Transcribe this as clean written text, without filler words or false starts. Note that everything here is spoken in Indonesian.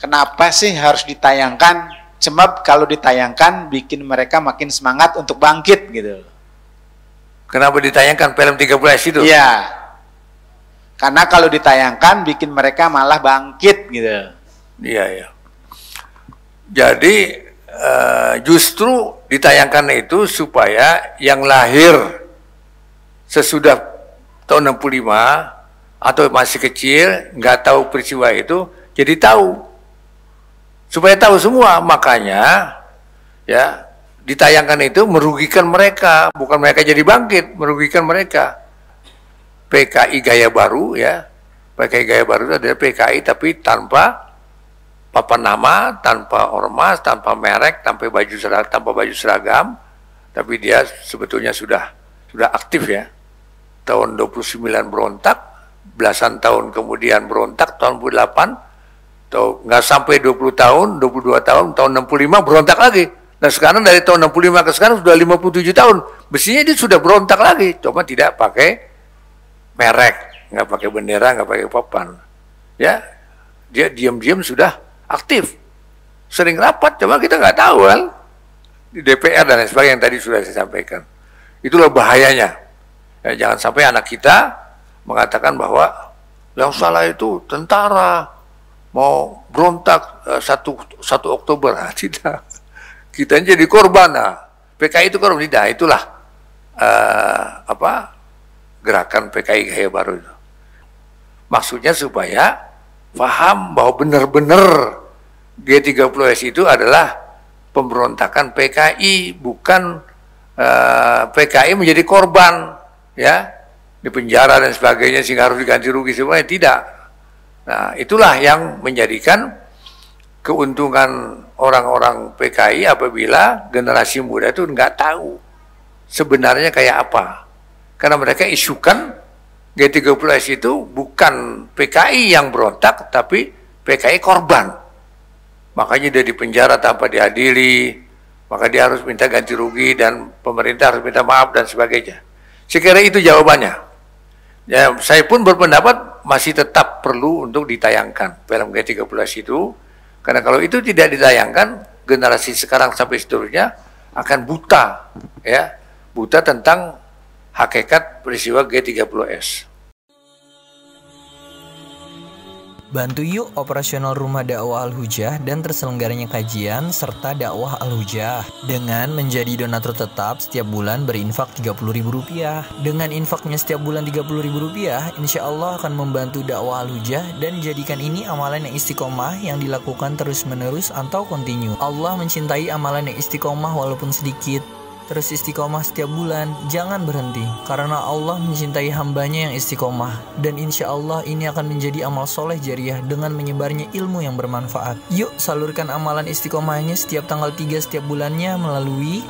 Kenapa sih harus ditayangkan? Sebab kalau ditayangkan bikin mereka makin semangat untuk bangkit gitu. Kenapa ditayangkan film 30S itu? Iya. Karena kalau ditayangkan bikin mereka malah bangkit gitu. Iya, iya. Jadi justru ditayangkan itu supaya yang lahir sesudah tahun 65 atau masih kecil, nggak tahu peristiwa itu, jadi tahu. Supaya tahu semua, makanya ya ditayangkan itu merugikan mereka, bukan mereka jadi bangkit, merugikan mereka. PKI gaya baru ya, PKI gaya baru itu adalah PKI tapi tanpa papan nama, tanpa ormas, tanpa merek, tanpa baju seragam, tapi dia sebetulnya sudah aktif ya. Tahun 29 berontak, belasan tahun kemudian berontak, tahun 28, nggak sampai 20 tahun, 22 tahun, tahun 65 berontak lagi. Nah sekarang dari tahun 65 ke sekarang sudah 57 tahun, mestinya dia sudah berontak lagi, cuma tidak pakai merek, nggak pakai bendera, nggak pakai papan. Ya, dia diam-diam sudah aktif, sering rapat, cuma kita nggak tahu kan, di DPR dan lain sebagainya yang tadi sudah saya sampaikan. Itulah bahayanya. Ya, jangan sampai anak kita mengatakan bahwa yang salah itu tentara mau berontak 1 Oktober. Nah, tidak. Kita jadi korban. Nah, PKI itu korban. Tidak, itulah gerakan PKI gaya baru itu. Maksudnya supaya paham bahwa benar-benar G30S itu adalah pemberontakan PKI, bukan PKI menjadi korban, ya, di penjara dan sebagainya sehingga harus diganti rugi semuanya. Tidak. Nah, itulah yang menjadikan keuntungan orang-orang PKI apabila generasi muda itu nggak tahu sebenarnya kayak apa. Karena mereka isukan G30S itu bukan PKI yang berontak, tapi PKI korban. Makanya dia dipenjara tanpa diadili, maka dia harus minta ganti rugi dan pemerintah harus minta maaf dan sebagainya. Sekira itu jawabannya. Ya, saya pun berpendapat masih tetap perlu untuk ditayangkan film G30S itu, karena kalau itu tidak ditayangkan, generasi sekarang sampai seterusnya akan buta, ya, buta tentang hakikat peristiwa G30S. Bantu yuk operasional Rumah Dakwah Al-Hujah dan terselenggaranya kajian serta dakwah Al-Hujah dengan menjadi donatur tetap setiap bulan berinfak Rp30.000. Dengan infaknya setiap bulan Rp30.000, insya Allah akan membantu dakwah Al-Hujah dan jadikan ini amalan yang istiqomah yang dilakukan terus-menerus atau kontinu. Allah mencintai amalan yang istiqomah walaupun sedikit. Terus istiqomah setiap bulan, jangan berhenti, karena Allah mencintai hambanya yang istiqomah. Dan insya Allah ini akan menjadi amal soleh jariah dengan menyebarnya ilmu yang bermanfaat. Yuk salurkan amalan istiqomahnya setiap tanggal 3 setiap bulannya melalui